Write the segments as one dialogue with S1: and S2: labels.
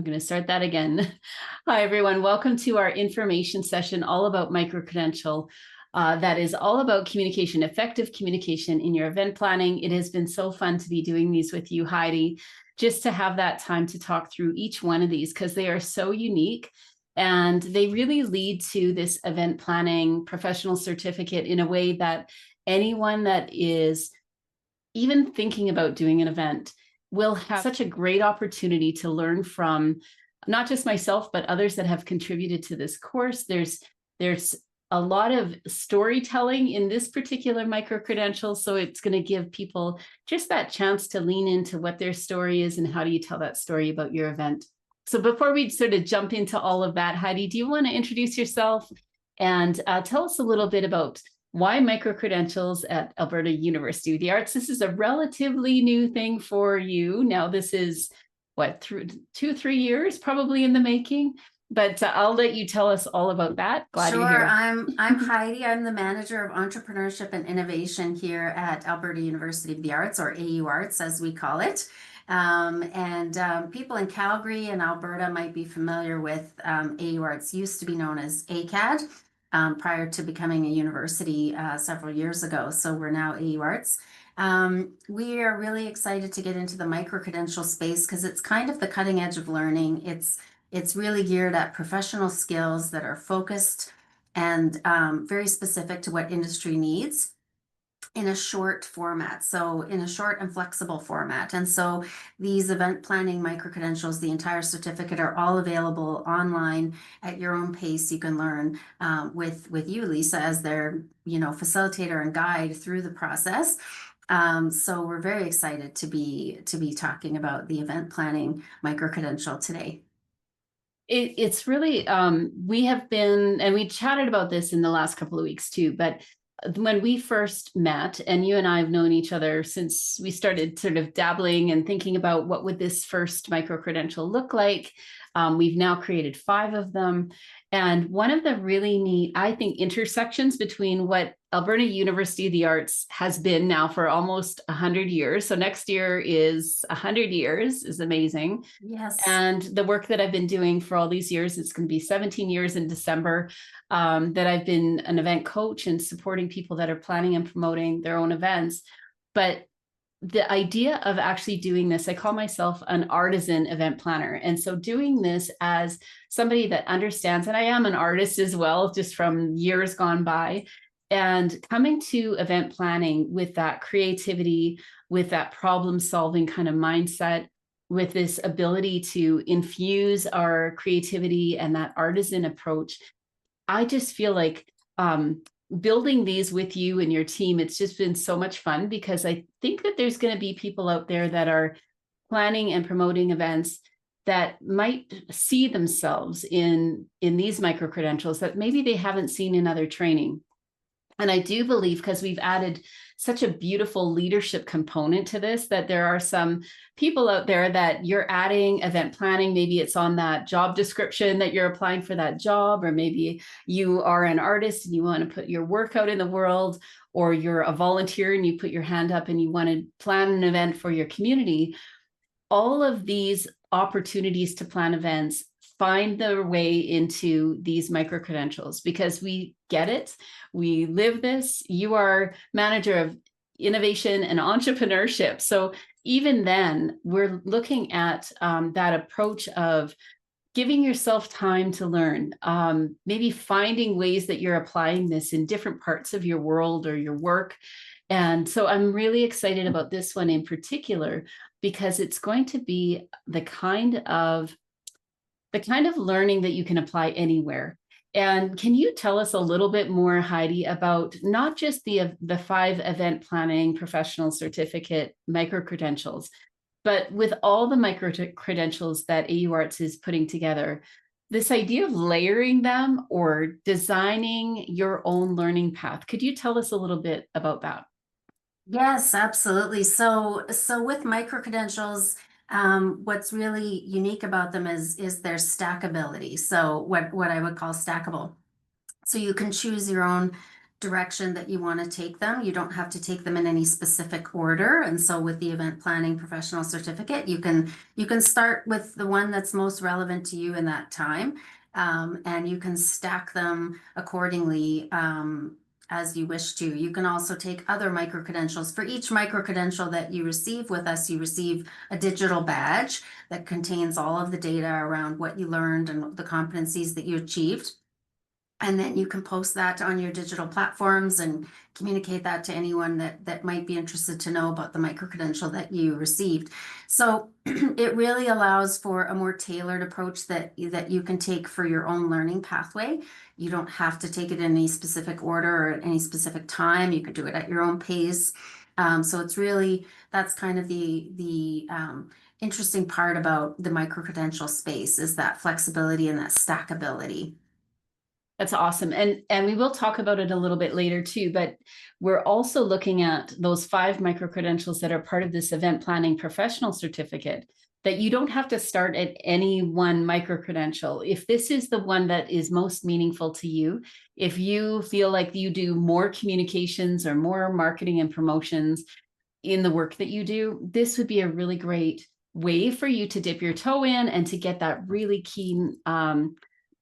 S1: going to start that again. Hi, everyone. Welcome to our information session all about Micro Credential. That is all about communication, effective communication in your event planning. It has been so fun to be doing these with you, Heidi, just to have that time to talk through each one of these because they are so unique and they really lead to this event planning professional certificate in a way that anyone that is even thinking about doing an event will have such a great opportunity to learn from not just myself, but others that have contributed to this course. There's a lot of storytelling in this particular micro credential. So it's going to give people just that chance to lean into what their story is and how do you tell that story about your event. So before we sort of jump into all of that, Heidi, do you want to introduce yourself and tell us a little bit about why micro-credentials at Alberta University of the Arts? This is a relatively new thing for you. Now, this is, what, 2-3 years probably in the making? But I'll let you tell us all about that. Glad you're here.
S2: I'm Heidi. I'm the manager of entrepreneurship and innovation here at Alberta University of the Arts, or AUArts as we call it. People in Calgary and Alberta might be familiar with AUArts. Used to be known as ACAD. Prior to becoming a university several years ago. So we're now AUArts. We are really excited to get into the micro-credential space because it's kind of the cutting edge of learning. It's really geared at professional skills that are focused and very specific to what industry needs in a short format, so in a short and flexible format. And so these event planning micro-credentials, the entire certificate, are all available online at your own pace. You can learn with you, Lisa, as their facilitator and guide through the process. So we're very excited to be talking about the event planning micro-credential today.
S1: It's really, we have been, and we chatted about this in the last couple of weeks too, but when we first met, and you and I have known each other since we started sort of dabbling and thinking about what would this first micro-credential look like. We've now created 5 of them. And one of the really neat, I think, intersections between what Alberta University of the Arts has been now for almost 100 years. So next year is 100 years, is amazing.
S2: Yes.
S1: And the work that I've been doing for all these years, it's going to be 17 years in December, that I've been an event coach and supporting people that are planning and promoting their own events. But the idea of actually doing this, I call myself an artisan event planner. And so doing this as somebody that understands, and I am an artist as well, just from years gone by, and coming to event planning with that creativity, with that problem solving kind of mindset, with this ability to infuse our creativity and that artisan approach, I just feel like building these with you and your team, it's just been so much fun because I think that there's going to be people out there that are planning and promoting events that might see themselves in these micro credentials that maybe they haven't seen in other training. And I do believe, because we've added such a beautiful leadership component to this, that there are some people out there that you're adding event planning. Maybe it's on that job description that you're applying for that job, or maybe you are an artist and you want to put your work out in the world, or you're a volunteer and you put your hand up and you want to plan an event for your community. All of these opportunities to plan events find their way into these micro credentials because we get it. We live this. You are manager of innovation and entrepreneurship. So even then, we're looking at that approach of giving yourself time to learn, maybe finding ways that you're applying this in different parts of your world or your work. And so I'm really excited about this one in particular because it's going to be the kind of learning that you can apply anywhere. And can you tell us a little bit more, Heidi, about not just the 5 event planning professional certificate micro-credentials, but with all the micro-credentials that AUArts is putting together, this idea of layering them or designing your own learning path. Could you tell us a little bit about that?
S2: Yes, absolutely. So with micro credentials, what's really unique about them is their stackability. So what I would call stackable. So you can choose your own direction that you want to take them. You don't have to take them in any specific order. And so with the event planning professional certificate, you can start with the one that's most relevant to you in that time. And you can stack them accordingly as you wish to. You can also take other micro credentials. For each micro credential that you receive with us, you receive a digital badge that contains all of the data around what you learned and the competencies that you achieved. And then you can post that on your digital platforms and communicate that to anyone that might be interested to know about the micro credential that you received. So it really allows for a more tailored approach that you can take for your own learning pathway. You don't have to take it in any specific order or at any specific time. You can do it at your own pace. So it's really, that's kind of the interesting part about the micro credential space, is that flexibility and that stackability.
S1: That's awesome. And we will talk about it a little bit later too, but we're also looking at those 5 micro credentials that are part of this event planning professional certificate, that you don't have to start at any one micro credential. If this is the one that is most meaningful to you, if you feel like you do more communications or more marketing and promotions in the work that you do, this would be a really great way for you to dip your toe in and to get that really keen,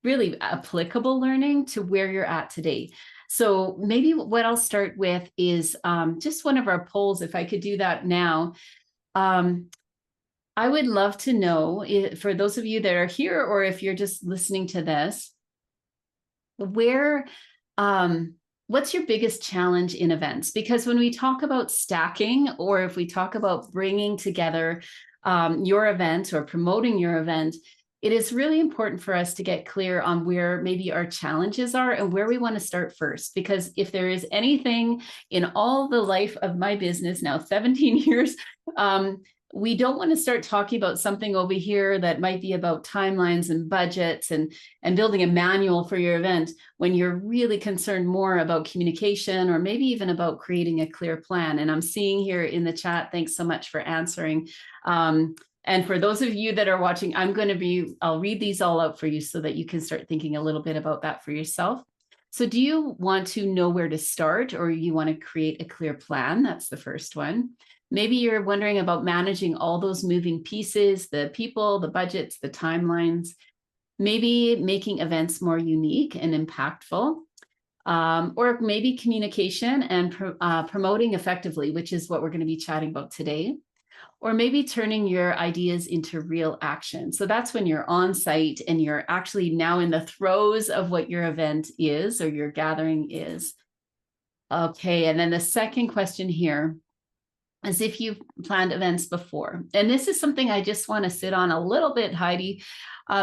S1: really applicable learning to where you're at today. So maybe what I'll start with is just one of our polls. If I could do that now, I would love to know, for those of you that are here, or if you're just listening to this, what's your biggest challenge in events? Because when we talk about stacking, or if we talk about bringing together your event or promoting your event, it is really important for us to get clear on where maybe our challenges are and where we want to start first. Because if there is anything in all the life of my business, now 17 years, we don't want to start talking about something over here that might be about timelines and budgets and building a manual for your event, when you're really concerned more about communication, or maybe even about creating a clear plan. And I'm seeing here in the chat, thanks so much for answering. And for those of you that are watching, I'll read these all out for you so that you can start thinking a little bit about that for yourself. So do you want to know where to start, or you want to create a clear plan? That's the first one. Maybe you're wondering about managing all those moving pieces, the people, the budgets, the timelines, maybe making events more unique and impactful, or maybe communication and promoting effectively, which is what we're going to be chatting about today. Or maybe turning your ideas into real action. So that's when you're on site and you're actually now in the throes of what your event is or your gathering is. Okay, and then the second question here is if you've planned events before. And this is something I just want to sit on a little bit, Heidi,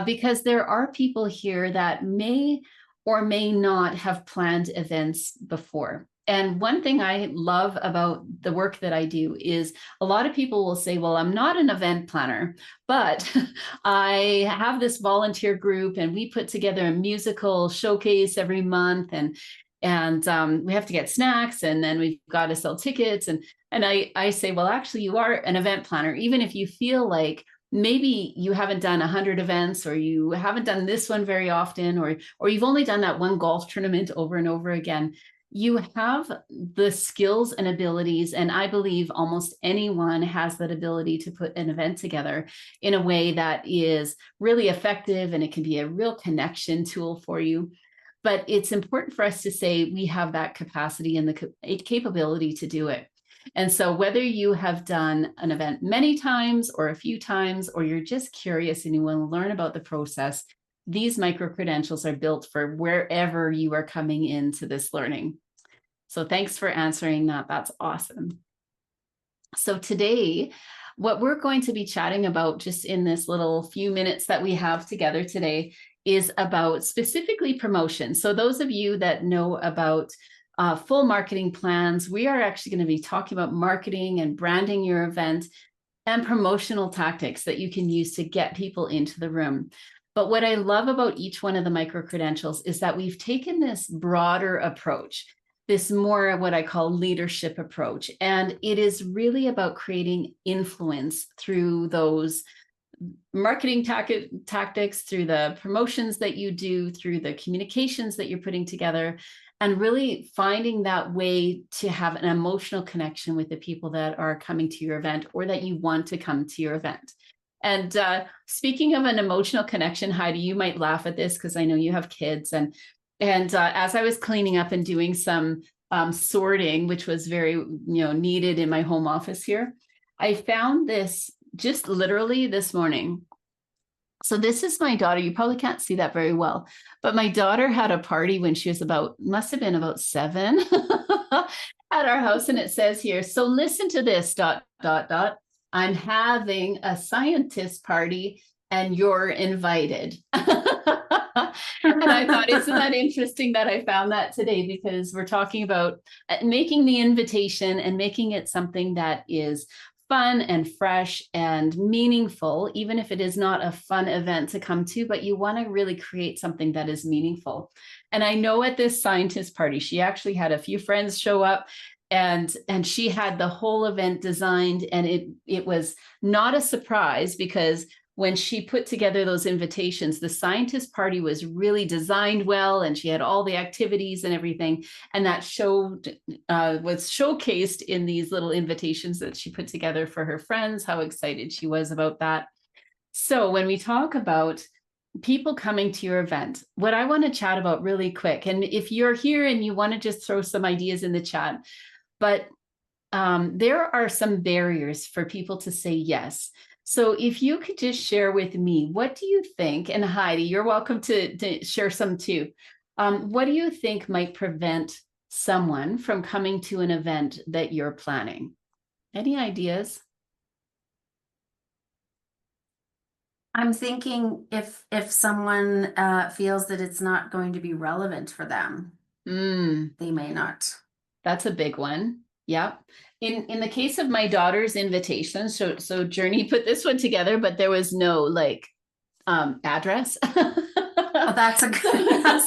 S1: because there are people here that may or may not have planned events before. And one thing I love about the work that I do is a lot of people will say, well, I'm not an event planner, but I have this volunteer group and we put together a musical showcase every month, and we have to get snacks, and then we've got to sell tickets. And I say, well, actually, you are an event planner, even if you feel like maybe you haven't done 100 events, or you haven't done this one very often, or you've only done that one golf tournament over and over again. You have the skills and abilities, and I believe almost anyone has that ability to put an event together in a way that is really effective, and it can be a real connection tool for you. But it's important for us to say we have that capacity and the capability to do it. And so whether you have done an event many times or a few times, or you're just curious and you want to learn about the process, these micro credentials are built for wherever you are coming into this learning. So thanks for answering that. That's awesome. So today, what we're going to be chatting about just in this little few minutes that we have together today is about specifically promotion. So those of you that know about full marketing plans, we are actually going to be talking about marketing and branding your event and promotional tactics that you can use to get people into the room. But what I love about each one of the micro credentials is that we've taken this broader approach, this more what I call leadership approach. And it is really about creating influence through those marketing tactics, through the promotions that you do, through the communications that you're putting together, and really finding that way to have an emotional connection with the people that are coming to your event or that you want to come to your event. And speaking of an emotional connection, Heidi, you might laugh at this because I know you have kids. And as I was cleaning up and doing some sorting, which was very needed in my home office here, I found this just literally this morning. So this is my daughter. You probably can't see that very well, but my daughter had a party when she was must have been about 7 at our house. And it says here, so listen to this, ... I'm having a scientist party and you're invited. And I thought, isn't that interesting that I found that today, because we're talking about making the invitation and making it something that is fun and fresh and meaningful, even if it is not a fun event to come to, but you want to really create something that is meaningful. And I know at this scientist party, she actually had a few friends show up, and she had the whole event designed, and it was not a surprise, because when she put together those invitations, the scientist party was really designed well, and she had all the activities and everything. And that was showcased in these little invitations that she put together for her friends, how excited she was about that. So when we talk about people coming to your event, what I want to chat about really quick, and if you're here and you want to just throw some ideas in the chat, but there are some barriers for people to say yes. So if you could just share with me, what do you think? And Heidi, you're welcome to share some too. What do you think might prevent someone from coming to an event that you're planning? Any ideas?
S2: I'm thinking if someone feels that it's not going to be relevant for them, they may not.
S1: That's a big one. Yeah. In the case of my daughter's invitation, so Journey put this one together, but there was no address.
S2: Oh, that's a good.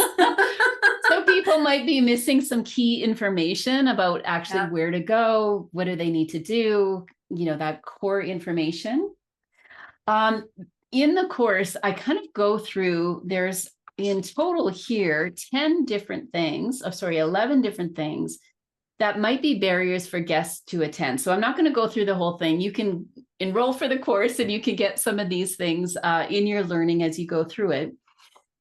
S1: So people might be missing some key information about actually where to go, what do they need to do, that core information. In the course, I kind of go through, there's in total here 11 different things that might be barriers for guests to attend. So I'm not going to go through the whole thing. You can enroll for the course and you can get some of these things in your learning as you go through it.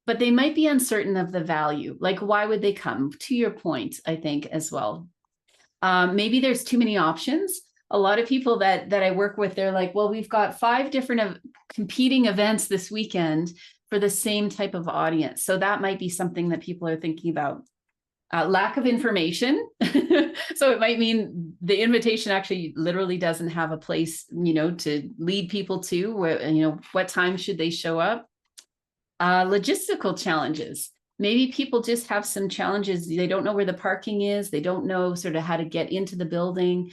S1: But they might be uncertain of the value. Like, why would they come? To your point, I think, as well. Maybe there's too many options. A lot of people that I work with, they're like, well, we've got 5 different competing events this weekend for the same type of audience. So that might be something that people are thinking about. Lack of information. So it might mean the invitation actually literally doesn't have a place, to lead people to where, what time should they show up? Logistical challenges. Maybe people just have some challenges. They don't know where the parking is. They don't know sort of how to get into the building.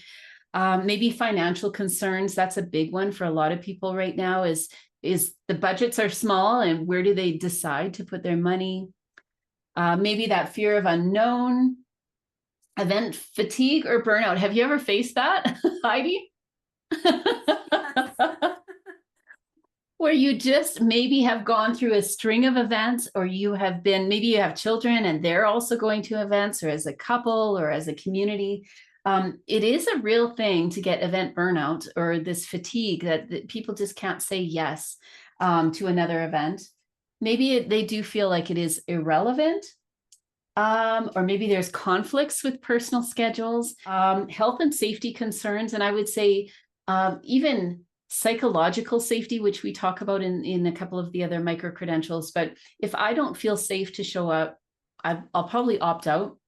S1: Maybe financial concerns. That's a big one for a lot of people right now, is the budgets are small, and where do they decide to put their money? Maybe that fear of unknown, event fatigue or burnout. Have you ever faced that, Heidi? Where you just maybe have gone through a string of events, or maybe you have children and they're also going to events, or as a couple or as a community. It is a real thing to get event burnout, or this fatigue that people just can't say yes to another event. Maybe they do feel like it is irrelevant, or maybe there's conflicts with personal schedules, health and safety concerns, and I would say even psychological safety, which we talk about in a couple of the other micro credentials. But if I don't feel safe to show up, I'll probably opt out.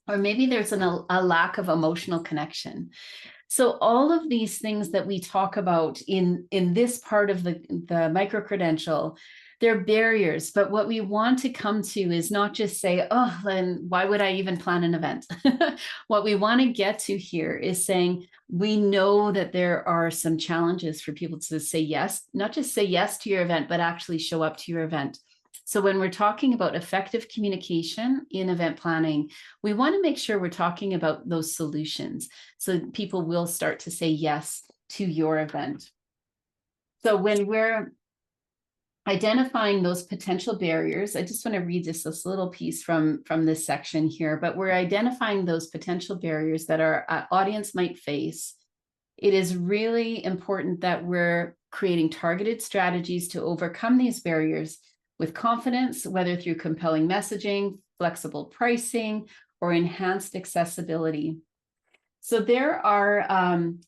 S1: Or maybe there's a lack of emotional connection. So all of these things that we talk about in this part of the micro credential, they're barriers. But what we want to come to is not just say, oh, then why would I even plan an event? What we want to get to here is saying, we know that there are some challenges for people to say yes, not just say yes to your event, but actually show up to your event. So when we're talking about effective communication in event planning, we want to make sure we're talking about those solutions, so people will start to say yes to your event. So when we're identifying those potential barriers. I just want to read just this little piece from this section here, but we're identifying those potential barriers that our audience might face. It is really important that we're creating targeted strategies to overcome these barriers with confidence, whether through compelling messaging, flexible pricing, or enhanced accessibility. So there are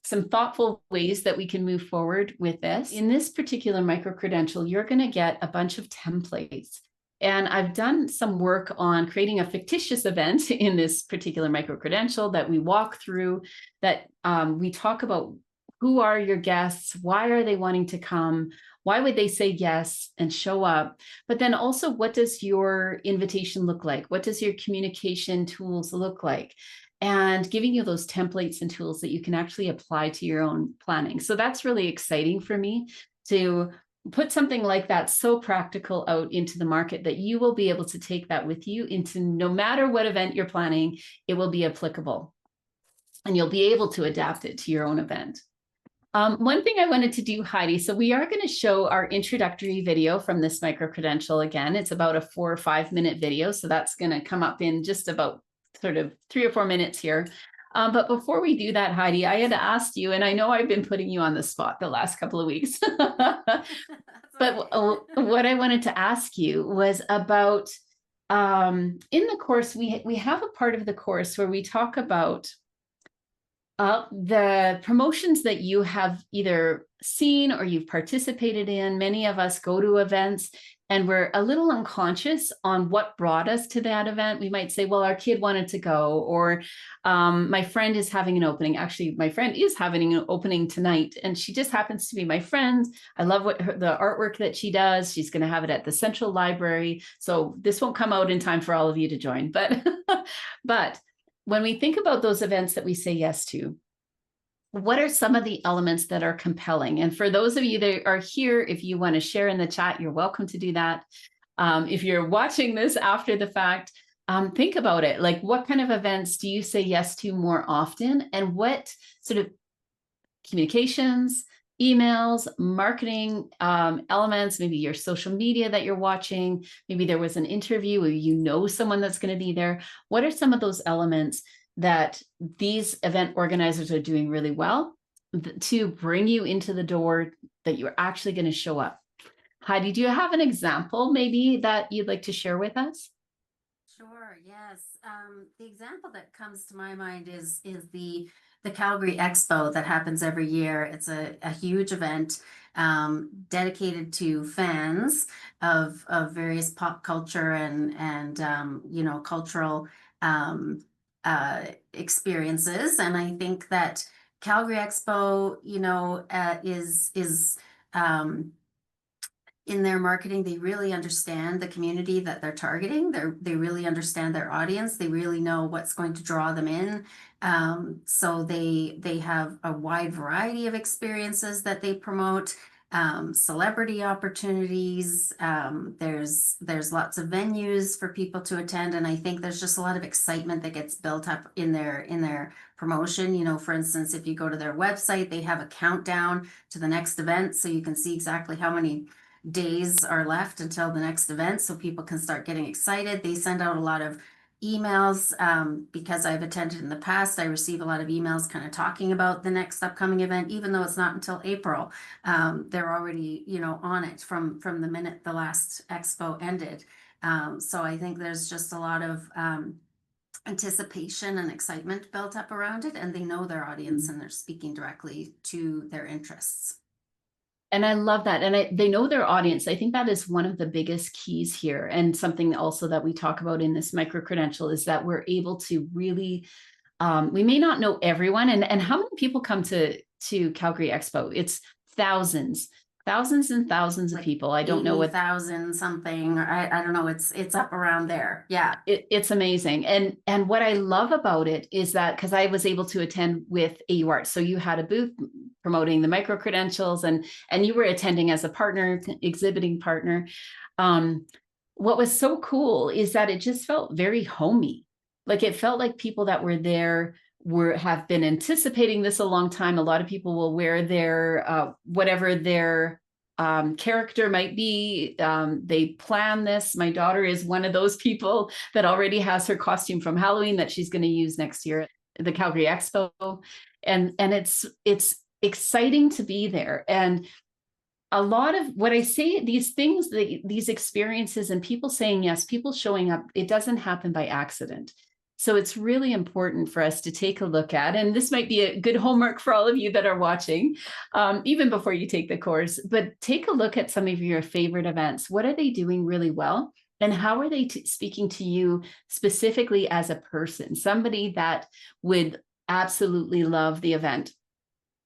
S1: some thoughtful ways that we can move forward with this. In this particular micro-credential, you're going to get a bunch of templates. And I've done some work on creating a fictitious event in this particular micro-credential that we walk through, that we talk about who are your guests, why are they wanting to come, why would they say yes and show up? But then also, what does your invitation look like? What does your communication tools look like? And giving you those templates and tools that you can actually apply to your own planning. So that's really exciting for me to put something like that, so practical, out into the market that you will be able to take that with you into no matter what event you're planning, it will be applicable. And you'll be able to adapt it to your own event. One thing I wanted to do, Heidi, so we are going to show our introductory video from this micro-credential again. It's about a 4 or 5 minute video. So that's going to come up in just about sort of 3 or 4 minutes here. But before we do that, Heidi, I had asked you, and I know I've been putting you on the spot the last couple of weeks, but what I wanted to ask you was about, in the course, we have a part of the course where we talk about the promotions that you have either seen or you've participated in. Many of us go to events and we're a little unconscious on what brought us to that event. We might say, well, our kid wanted to go, or my friend is having an opening. Actually, my friend is having an opening tonight, and she just happens to be my friend. I love the artwork that she does. She's going to have it at the Central Library. So this won't come out in time for all of you to join. But when we think about those events that we say yes to, what are some of the elements that are compelling? And for those of you that are here, if you want to share in the chat, you're welcome to do that. If you're watching this after the fact, think about it. Like, what kind of events do you say yes to more often? And what sort of communications, emails, marketing elements, maybe your social media that you're watching, maybe there was an interview or you know someone that's going to be there. What are some of those elements that these event organizers are doing really well to bring you into the door that you're actually going to show up? Heidi, do you have an example maybe that you'd like to share with us?
S2: Sure, yes. The example that comes to my mind is the Calgary Expo that happens every year. It's a huge event dedicated to fans of various pop culture and you know, cultural experiences. And I think that Calgary Expo, you know, is in their marketing, they really understand the community that they're targeting. They really understand their audience. They really know what's going to draw them in. So they have a wide variety of experiences that they promote. Celebrity opportunities. There's lots of venues for people to attend, and I think there's just a lot of excitement that gets built up in their promotion. You know, for instance, if you go to their website, they have a countdown to the next event, so you can see exactly how many days are left until the next event, so people can start getting excited. They send out a lot of emails because I've attended in the past. I receive a lot of emails kind of talking about the next upcoming event, even though it's not until April. They're already, you know, on it from the minute the last expo ended. So I think there's just a lot of anticipation and excitement built up around it, and they know their audience and they're speaking directly to their interests.
S1: And I love that. And they know their audience. I think that is one of the biggest keys here. And something also that we talk about in this micro-credential is that we're able to really, we may not know everyone. And how many people come to Calgary Expo? It's thousands and thousands of people. I don't know what
S2: 80,000 something, or I don't know. It's up around there. Yeah.
S1: It's amazing. And what I love about it is that, because I was able to attend with AUArts. So you had a booth promoting the micro credentials, and you were attending as a partner, exhibiting partner. What was so cool is that it just felt very homey. Like, it felt like people that were there have been anticipating this a long time. A lot of people will wear their whatever their character might be. They plan this. My daughter is one of those people that already has her costume from Halloween that she's going to use next year at the Calgary Expo. And it's exciting to be there. And a lot of what I say, these things, these experiences and people saying yes, people showing up, it doesn't happen by accident. So it's really important for us to take a look at, and this might be a good homework for all of you that are watching, even before you take the course, but take a look at some of your favorite events. What are they doing really well? And how are they speaking to you specifically as a person, somebody that would absolutely love the event?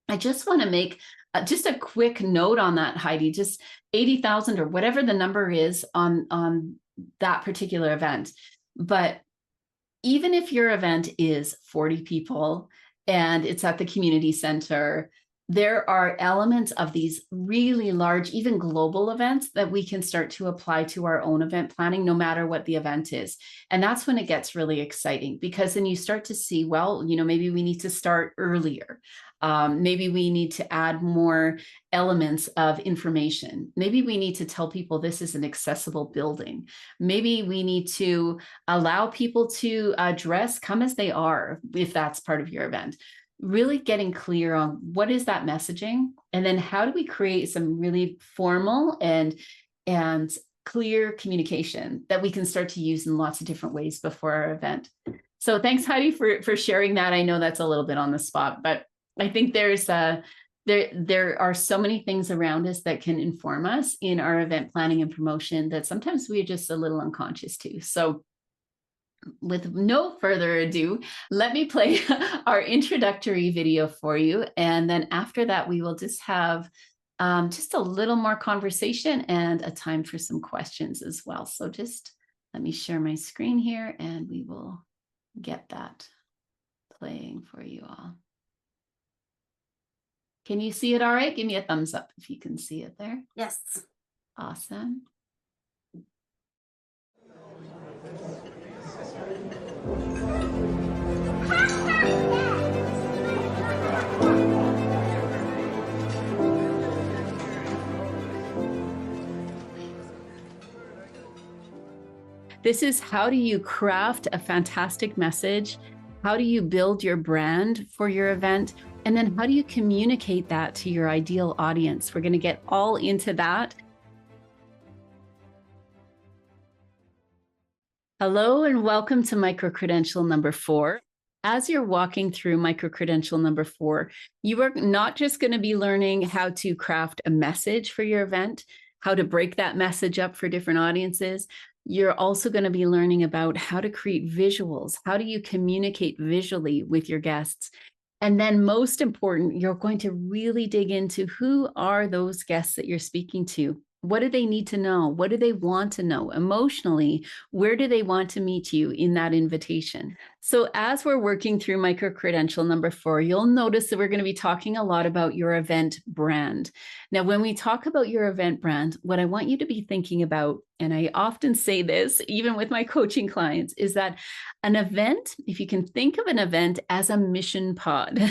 S1: I just want to make just a quick note on that, Heidi, just 80,000 or whatever the number is on that particular event. But even if your event is 40 people and it's at the community center, there are elements of these really large, even global events that we can start to apply to our own event planning, no matter what the event is. And that's when it gets really exciting, because then you start to see, well, maybe we need to start earlier. Maybe we need to add more elements of information. Maybe we need to tell people this is an accessible building. Maybe we need to allow people to come as they are, if that's part of your event. Really getting clear on what is that messaging, and then how do we create some really formal and clear communication that we can start to use in lots of different ways before our event. So thanks, Heidi, for sharing that. I know that's a little bit on the spot, but I think there are so many things around us that can inform us in our event planning and promotion that sometimes we're just a little unconscious to. So with no further ado, let me play our introductory video for you. And then after that, we will just have just a little more conversation and a time for some questions as well. So just let me share my screen here and we will get that playing for you all. Can you see it all right? Give me a thumbs up if you can see it there.
S2: Yes.
S1: Awesome. This is how do you craft a fantastic message? How do you build your brand for your event? And then how do you communicate that to your ideal audience? We're going to get all into that. Hello and welcome to Micro Credential number 4. As you're walking through Micro Credential number 4, you are not just going to be learning how to craft a message for your event, how to break that message up for different audiences. You're also going to be learning about how to create visuals. How do you communicate visually with your guests? And then most important, you're going to really dig into who are those guests that you're speaking to? What do they need to know? What do they want to know emotionally? Where do they want to meet you in that invitation? So as we're working through Micro Credential number 4, you'll notice that we're going to be talking a lot about your event brand. Now, when we talk about your event brand, what I want you to be thinking about, and I often say this, even with my coaching clients, is that an event, if you can think of an event as a mission pod,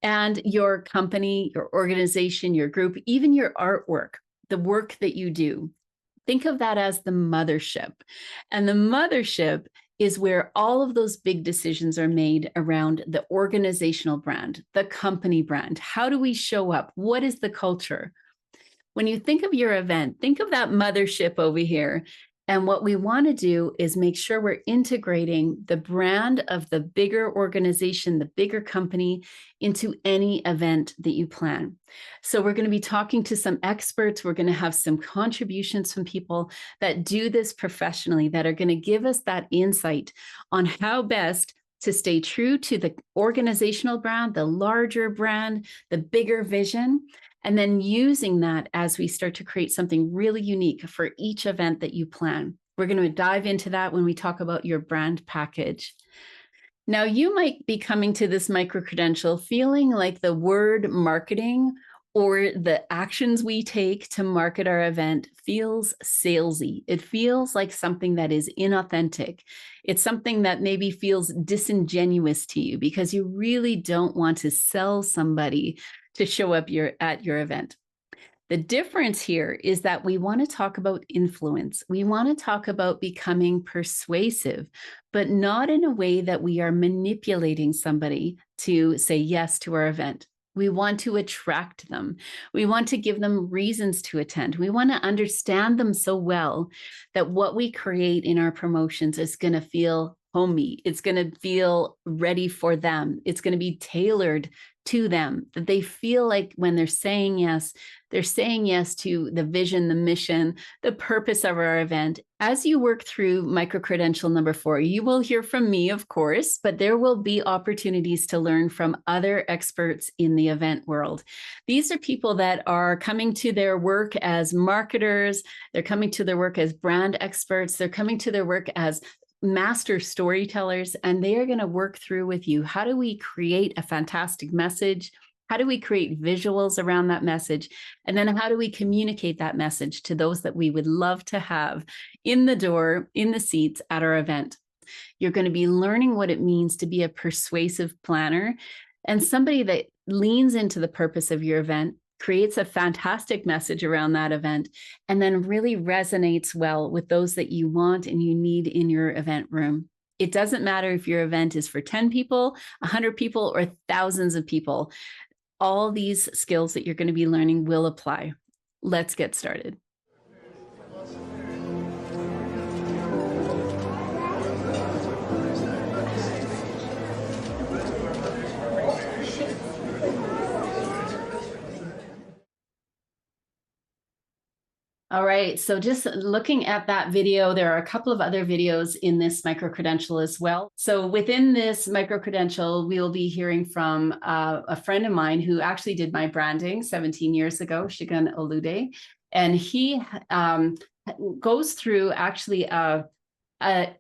S1: and your company, your organization, your group, even your artwork, the work that you do, think of that as the mothership. And the mothership is where all of those big decisions are made around the organizational brand, the company brand. How do we show up? What is the culture? When you think of your event, think of that mothership over here. And what we want to do is make sure we're integrating the brand of the bigger organization, the bigger company into any event that you plan. So we're going to be talking to some experts. We're going to have some contributions from people that do this professionally, that are going to give us that insight on how best to stay true to the organizational brand, the larger brand, the bigger vision, and then using that as we start to create something really unique for each event that you plan. We're going to dive into that when we talk about your brand package. Now, you might be coming to this Micro Credential feeling like the word marketing or the actions we take to market our event feels salesy. It feels like something that is inauthentic. It's something that maybe feels disingenuous to you because you really don't want to sell somebody to show up at your event. The difference here is that we want to talk about influence. We want to talk about becoming persuasive, but not in a way that we are manipulating somebody to say yes to our event. We want to attract them. We want to give them reasons to attend. We want to understand them so well that what we create in our promotions is going to feel homey. It's going to feel ready for them. It's going to be tailored to them, that they feel like when they're saying yes to the vision, the mission, the purpose of our event. As you work through Micro Credential number 4, you will hear from me, of course, but there will be opportunities to learn from other experts in the event world. These are people that are coming to their work as marketers, they're coming to their work as brand experts, they're coming to their work as master storytellers, and they are going to work through with you. How do we create a fantastic message? How do we create visuals around that message? And then how do we communicate that message to those that we would love to have in the door, in the seats at our event? You're going to be learning what it means to be a persuasive planner and somebody that leans into the purpose of your event, creates a fantastic message around that event, and then really resonates well with those that you want and you need in your event room. It doesn't matter if your event is for 10 people, 100 people, or thousands of people. All these skills that you're going to be learning will apply. Let's get started. All right, so just looking at that video, there are a couple of other videos in this Micro Credential as well. So within this Micro Credential, we will be hearing from a friend of mine who actually did my branding 17 years ago, Shigun Olude, and he goes through actually a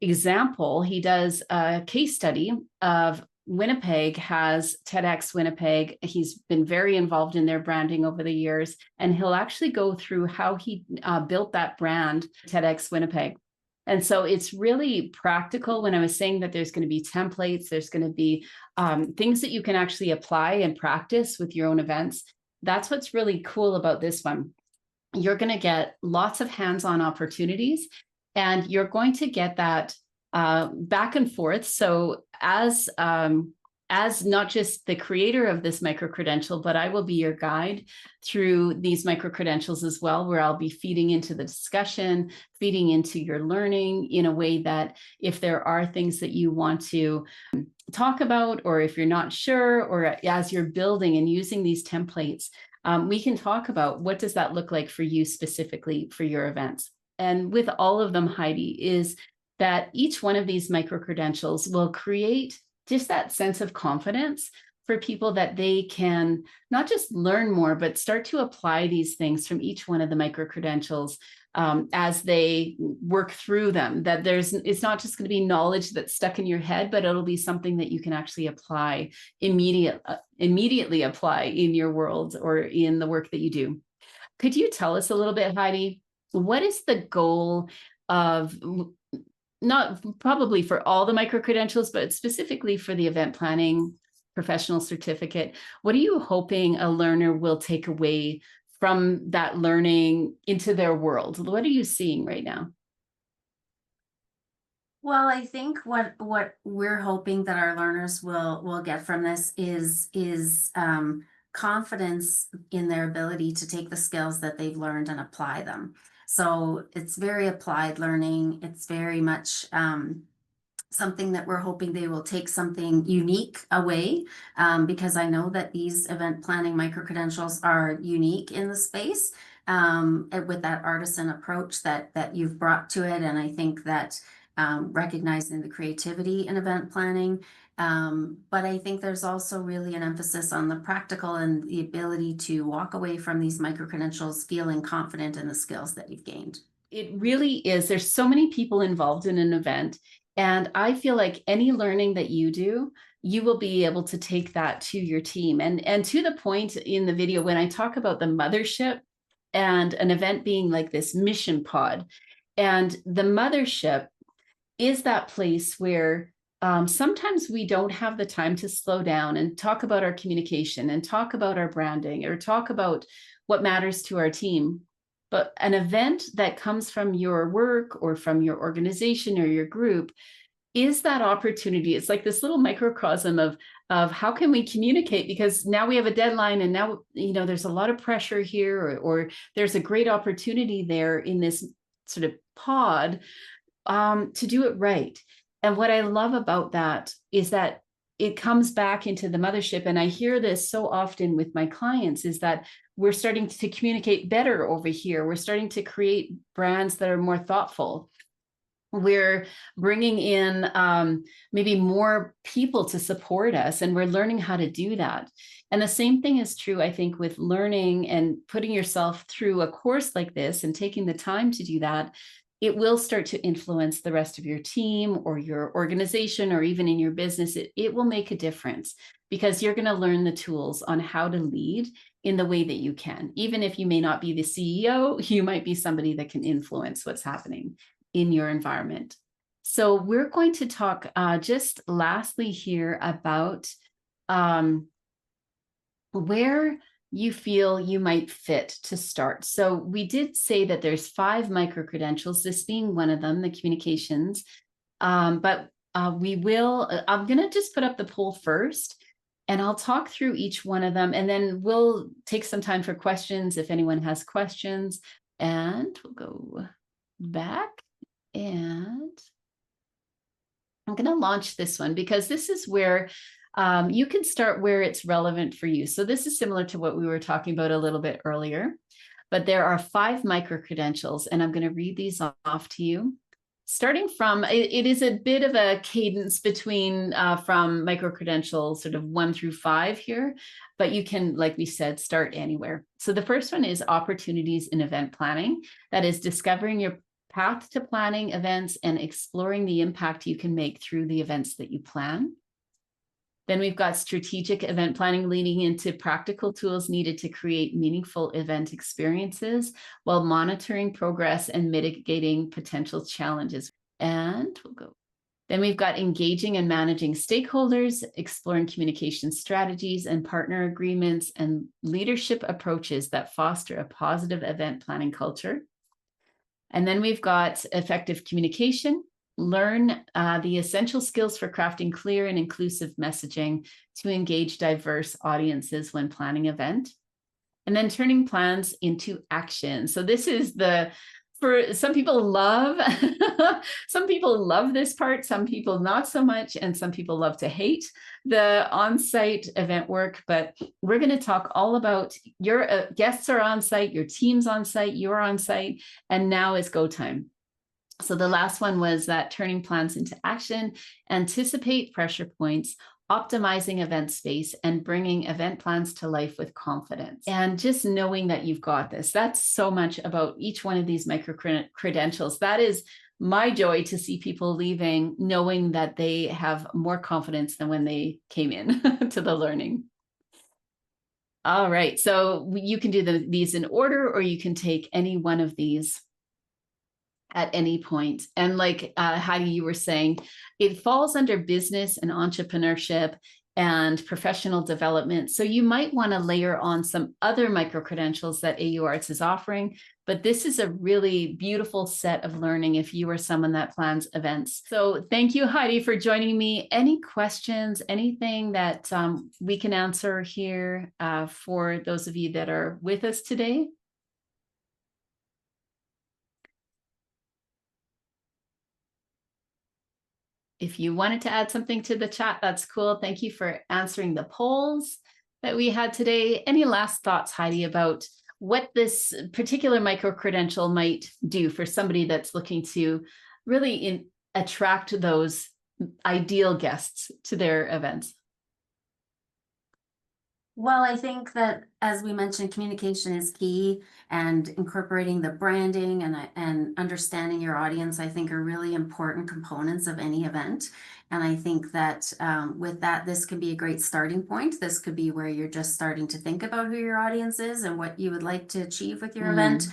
S1: example. He does a case study of Winnipeg has TEDx Winnipeg. He's been very involved in their branding over the years, and he'll actually go through how he built that brand, TEDx Winnipeg. And so it's really practical. When I was saying that there's going to be templates, there's going to be things that you can actually apply and practice with your own events. That's what's really cool about this one. You're going to get lots of hands-on opportunities, and you're going to get that back and forth. So as not just the creator of this Micro Credential, but I will be your guide through these Micro Credentials as well, where I'll be feeding into the discussion, feeding into your learning in a way that if there are things that you want to talk about, or if you're not sure, or as you're building and using these templates, we can talk about what does that look like for you specifically for your events. And with all of them, Heidi, is that each one of these Micro Credentials will create just that sense of confidence for people that they can not just learn more, but start to apply these things from each one of the Micro Credentials as they work through them. That it's not just going to be knowledge that's stuck in your head, but it'll be something that you can actually apply immediately apply in your world or in the work that you do. Could you tell us a little bit, Heidi, what is the goal of, not probably for all the Micro Credentials, but specifically for the event planning professional certificate? What are you hoping a learner will take away from that learning into their world? What are you seeing right now?
S2: Well, I think what we're hoping that our learners will get from this is confidence in their ability to take the skills that they've learned and apply them. So it's very applied learning. It's very much something that we're hoping they will take something unique away, because I know that these event planning Micro Credentials are unique in the space, with that artisan approach that you've brought to it. And I think that recognizing the creativity in event planning. But I think there's also really an emphasis on the practical and the ability to walk away from these Micro Credentials feeling confident in the skills that you've gained.
S1: It really is. There's so many people involved in an event. And I feel like any learning that you do, you will be able to take that to your team. And to the point in the video, when I talk about the mothership and an event being like this mission pod, and the mothership is that place where sometimes we don't have the time to slow down and talk about our communication and talk about our branding or talk about what matters to our team. But an event that comes from your work or from your organization or your group is that opportunity. It's like this little microcosm of how can we communicate, because now we have a deadline and now, there's a lot of pressure here, or there's a great opportunity there in this sort of pod to do it right. And what I love about that is that it comes back into the mothership. And I hear this so often with my clients, is that we're starting to communicate better over here. We're starting to create brands that are more thoughtful. We're bringing in maybe more people to support us, and we're learning how to do that. And the same thing is true, I think, with learning and putting yourself through a course like this and taking the time to do that. It will start to influence the rest of your team or your organization, or even in your business. It will make a difference, because you're going to learn the tools on how to lead in the way that you can. Even if you may not be the CEO, you might be somebody that can influence what's happening in your environment. So we're going to talk just lastly here about where you feel you might fit to start. So we did say that there's 5 micro credentials, this being one of them, the communications. But I'm going to just put up the poll first, and I'll talk through each one of them, and then we'll take some time for questions if anyone has questions. And we'll go back, and I'm going to launch this one, because this is where you can start where it's relevant for you. So this is similar to what we were talking about a little bit earlier, but there are 5 micro credentials, and I'm going to read these off to you. Starting from, it is a bit of a cadence between from micro credentials sort of 1 through 5 here, but you can, like we said, start anywhere. So the first one is opportunities in event planning. That is discovering your path to planning events and exploring the impact you can make through the events that you plan. Then we've got strategic event planning, leading into practical tools needed to create meaningful event experiences while monitoring progress and mitigating potential challenges. And we'll go. Then we've got engaging and managing stakeholders, exploring communication strategies and partner agreements, and leadership approaches that foster a positive event planning culture. And then we've got effective communication. Learn the essential skills for crafting clear and inclusive messaging to engage diverse audiences when planning an event. And then turning plans into action. So this is for some people love, some people love this part, some people not so much, and some people love to hate the on-site event work. But we're going to talk all about your guests are on site, your team's on site, you're on site, and now is go time. So the last one was that turning plans into action, anticipate pressure points, optimizing event space, and bringing event plans to life with confidence. And just knowing that you've got this. That's so much about each one of these micro credentials. That is my joy, to see people leaving knowing that they have more confidence than when they came in to the learning. All right, so you can do these in order, or you can take any one of these at any point. And like Heidi, you were saying, it falls under business and entrepreneurship and professional development. So you might want to layer on some other micro credentials that AU Arts is offering, but this is a really beautiful set of learning if you are someone that plans events. So thank you, Heidi, for joining me. Any questions, anything that we can answer here for those of you that are with us today? If you wanted to add something to the chat, that's cool. Thank you for answering the polls that we had today. Any last thoughts, Heidi, about what this particular micro credential might do for somebody that's looking to really attract those ideal guests to their events?
S2: Well, I think that, as we mentioned, communication is key, and incorporating the branding and understanding your audience, I think, are really important components of any event. And I think that with that, this could be a great starting point. This could be where you're just starting to think about who your audience is and what you would like to achieve with your event.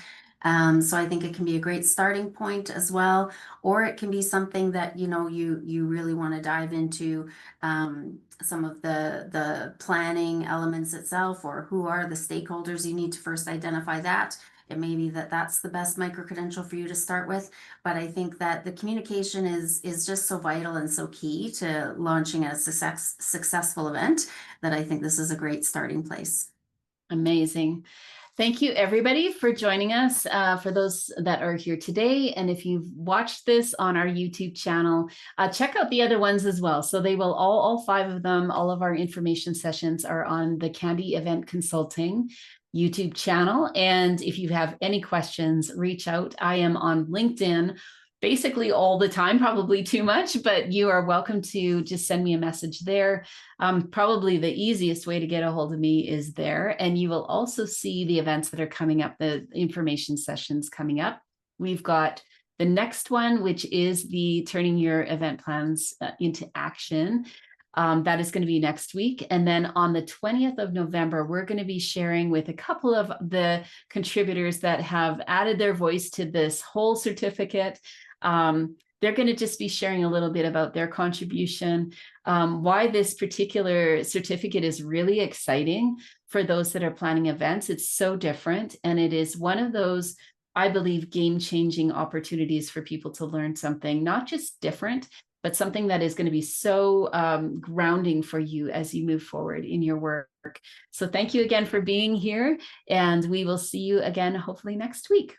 S2: So I think it can be a great starting point as well, or it can be something that, you know, you really want to dive into some of the planning elements itself, or who are the stakeholders. You need to first identify that. It may be that that's the best micro credential for you to start with, but I think that the communication is just so vital and so key to launching a successful event, that I think this is a great starting place.
S1: Amazing. Thank you, everybody, for joining us. For those that are here today, and if you've watched this on our YouTube channel, check out the other ones as well. So they will all 5 of them, all of our information sessions are on the Candy Event Consulting YouTube channel. And if you have any questions, reach out. I am on LinkedIn basically all the time, probably too much, but you are welcome to just send me a message there. Probably the easiest way to get a hold of me is there. And you will also see the events that are coming up, the information sessions coming up. We've got the next one, which is the Turning Your Event Plans into Action. That is going to be next week. And then on the 20th of November, we're going to be sharing with a couple of the contributors that have added their voice to this whole certificate. They're going to just be sharing a little bit about their contribution, why this particular certificate is really exciting for those that are planning events. It's so different, and it is one of those, I believe, game-changing opportunities for people to learn something, not just different, but something that is going to be so grounding for you as you move forward in your work. So thank you again for being here, and we will see you again hopefully next week.